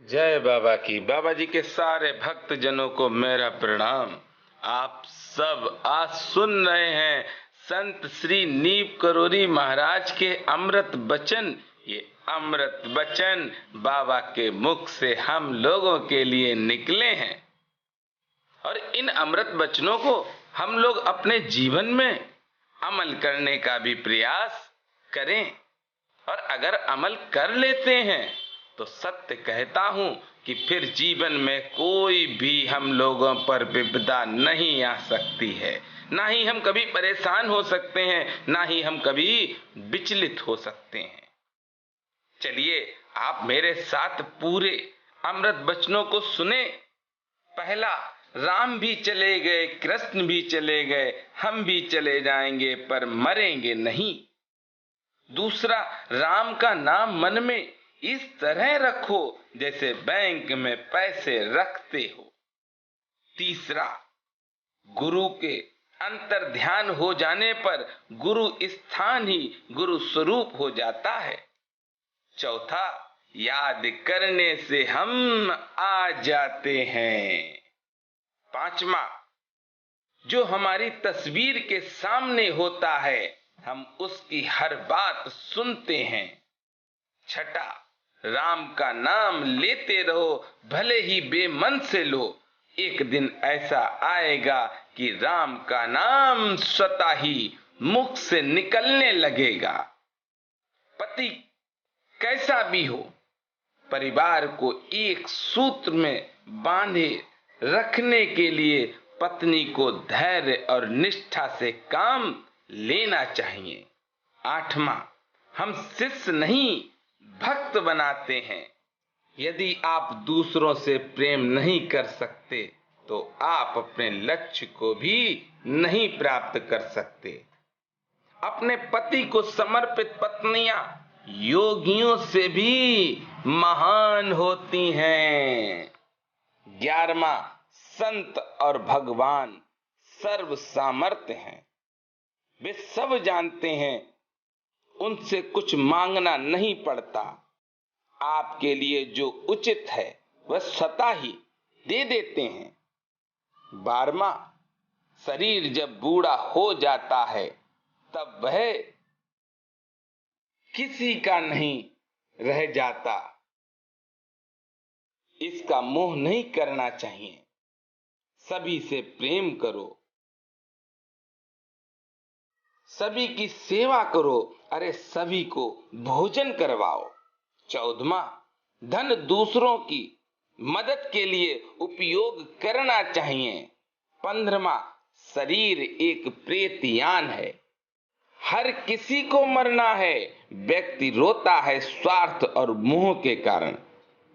जय बाबा की। बाबा जी के सारे भक्त जनों को मेरा प्रणाम। आप सब आज सुन रहे हैं संत श्री नीम करोली महाराज के अमृत वचन। ये अमृत वचन बाबा के मुख से हम लोगों के लिए निकले हैं और इन अमृत वचनों को हम लोग अपने जीवन में अमल करने का भी प्रयास करें। और अगर अमल कर लेते हैं तो सत्य कहता हूं कि फिर जीवन में कोई भी हम लोगों पर विपदा नहीं आ सकती है। ना ही हम कभी परेशान हो सकते हैं, ना ही हम कभी विचलित हो सकते हैं। चलिए आप मेरे साथ पूरे अमृत वचनों को सुने। पहला, राम भी चले गए, कृष्ण भी चले गए, हम भी चले जाएंगे पर मरेंगे नहीं। दूसरा, राम का नाम मन में इस तरह रखो जैसे बैंक में पैसे रखते हो। तीसरा, गुरु के अंतर ध्यान हो जाने पर गुरु स्थान ही गुरु स्वरूप हो जाता है। चौथा, याद करने से हम आ जाते हैं। पांचवा, जो हमारी तस्वीर के सामने होता है हम उसकी हर बात सुनते हैं। छठा, राम का नाम लेते रहो, भले ही बेमन से लो। एक दिन ऐसा आएगा कि राम का नाम स्वतः ही मुख से निकलने लगेगा। पति कैसा भी हो, परिवार को एक सूत्र में बांधे रखने के लिए पत्नी को धैर्य और निष्ठा से काम लेना चाहिए। आठवां, हम शिष्य नहीं भक्त बनाते हैं। यदि आप दूसरों से प्रेम नहीं कर सकते तो आप अपने लक्ष्य को भी नहीं प्राप्त कर सकते। अपने पति को समर्पित पत्नियां योगियों से भी महान होती हैं। 11वां, संत और भगवान सर्व सामर्थ्य हैं। वे सब जानते हैं, उनसे कुछ मांगना नहीं पड़ता। आपके लिए जो उचित है वह स्वतः ही दे देते हैं। 12वां, शरीर जब बूढ़ा हो जाता है तब वह किसी का नहीं रह जाता। इसका मोह नहीं करना चाहिए। सभी से प्रेम करो, सभी की सेवा करो, अरे सभी को भोजन करवाओ। 14वां, धन दूसरों की मदद के लिए उपयोग करना चाहिए। 15वां, शरीर एक प्रेतयान है, हर किसी को मरना है। व्यक्ति रोता है स्वार्थ और मोह के कारण,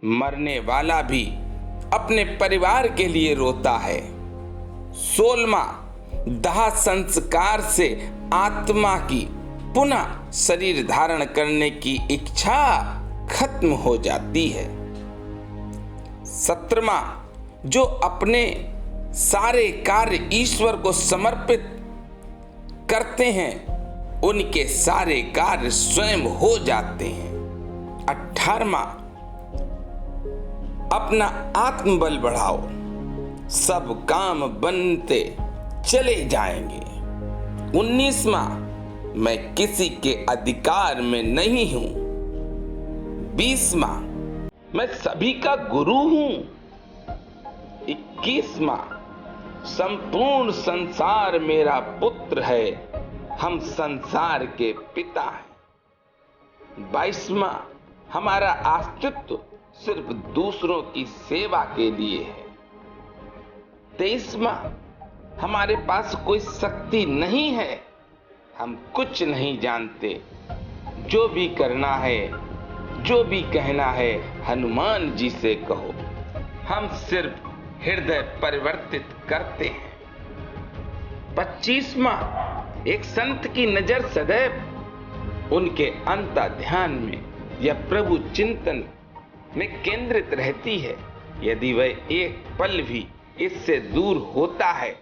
मरने वाला भी अपने परिवार के लिए रोता है। 16वां, दाह संस्कार से आत्मा की पुनः शरीर धारण करने की इच्छा खत्म हो जाती है। 17वां, जो अपने सारे कार्य ईश्वर को समर्पित करते हैं उनके सारे कार्य स्वयं हो जाते हैं। 18वां, अपना आत्मबल बढ़ाओ, सब काम बनते चले जाएंगे। 19वां, मैं किसी के अधिकार में नहीं हूं। 20वां, मैं सभी का गुरु हूं। 21वां, संपूर्ण संसार मेरा पुत्र है, हम संसार के पिता हैं। 22वां, हमारा अस्तित्व सिर्फ दूसरों की सेवा के लिए है। 23वां, हमारे पास कोई शक्ति नहीं है, हम कुछ नहीं जानते। जो भी करना है, जो भी कहना है हनुमान जी से कहो, हम सिर्फ हृदय परिवर्तित करते हैं। 25वां, एक संत की नजर सदैव उनके अंतर ध्यान में या प्रभु चिंतन में केंद्रित रहती है। यदि वह एक पल भी इससे दूर होता है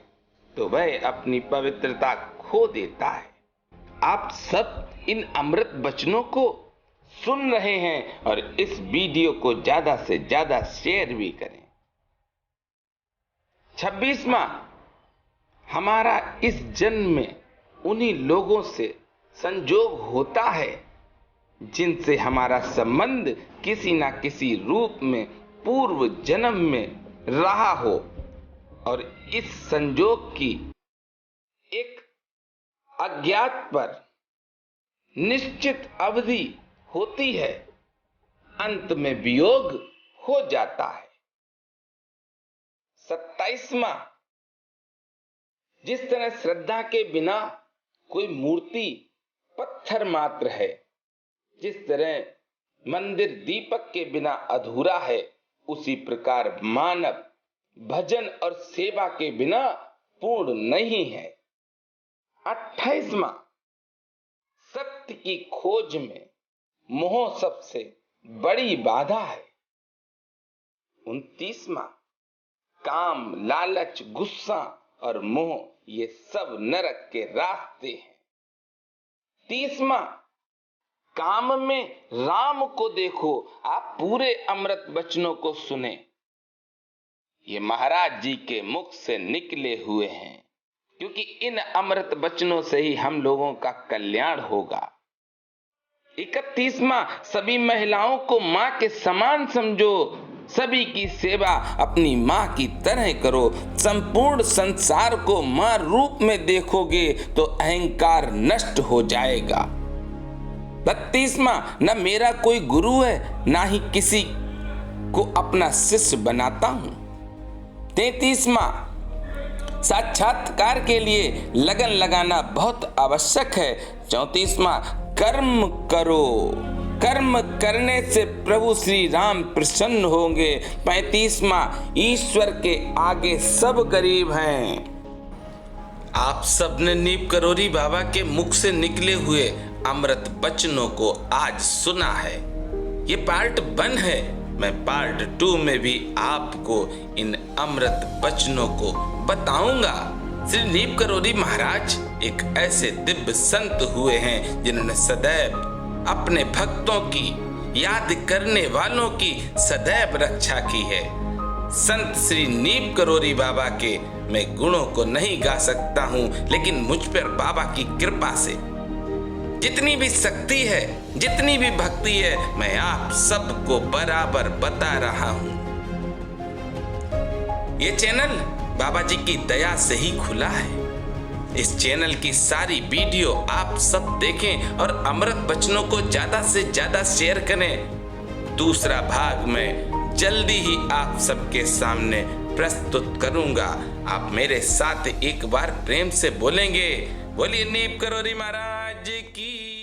तो वह अपनी पवित्रता खो देता है। आप सब इन अमृत वचनों को सुन रहे हैं और इस वीडियो को ज्यादा से ज्यादा शेयर भी करें। 26वां, हमारा इस जन्म में उन्हीं लोगों से संजोग होता है जिनसे हमारा संबंध किसी न किसी रूप में पूर्व जन्म में रहा हो, और इस संजोग की एक अज्ञात पर निश्चित अवधि होती है, अंत में वियोग हो जाता है। 27वां, जिस तरह श्रद्धा के बिना कोई मूर्ति पत्थर मात्र है, जिस तरह मंदिर दीपक के बिना अधूरा है, उसी प्रकार मानव भजन और सेवा के बिना पूर्ण नहीं है। 28वां, सत्य की खोज में मोह सबसे बड़ी बाधा है। 29वां, काम, लालच, गुस्सा और मोह ये सब नरक के रास्ते हैं। 30वां, काम में राम को देखो, आप पूरे अमृत वचनों को सुने, ये महाराज जी के मुख से निकले हुए हैं, क्योंकि इन अमृत वचनों से ही हम लोगों का कल्याण होगा। 31वां, सभी महिलाओं को मां के समान समझो, सभी की सेवा अपनी मां की तरह करो। संपूर्ण संसार को मां रूप में देखोगे तो अहंकार नष्ट हो जाएगा। 32वां, न मेरा कोई गुरु है, ना ही किसी को अपना शिष्य बनाता हूं। 33वां, साक्षात्कार के लिए लगन लगाना बहुत आवश्यक है। 34वां, कर्म करो, कर्म करने से प्रभु श्री राम प्रसन्न होंगे। 35वां, ईश्वर के आगे सब गरीब हैं। आप सबने नीप करोरी बाबा के मुख से निकले हुए अमृत वचनों को आज सुना है। ये पार्ट 1 है। मैं पार्ट 2 में भी आपको इन अमृत वचनों को बताऊंगा। श्री नीप करोरी महाराज एक ऐसे दिव्य संत हुए हैं जिन्होंने सदैव अपने भक्तों की, याद करने वालों की सदैव रक्षा की है। संत श्री नीप करोरी बाबा के मैं गुणों को नहीं गा सकता हूँ, लेकिन मुझ पर बाबा की कृपा से जितनी भी शक्ति है, जितनी भी भक्ति है, मैं आप सबको बराबर बता रहा हूँ। ये चैनल बाबा जी की दया से ही खुला है। इस चैनल की सारी वीडियो आप सब देखें और अमृत वचनों को ज्यादा से ज्यादा शेयर करें। दूसरा भाग में जल्दी ही आप सबके सामने प्रस्तुत करूंगा। आप मेरे साथ एक बार प्रेम से बोलेंगे, बोलिए नीप करोरी महाराज की।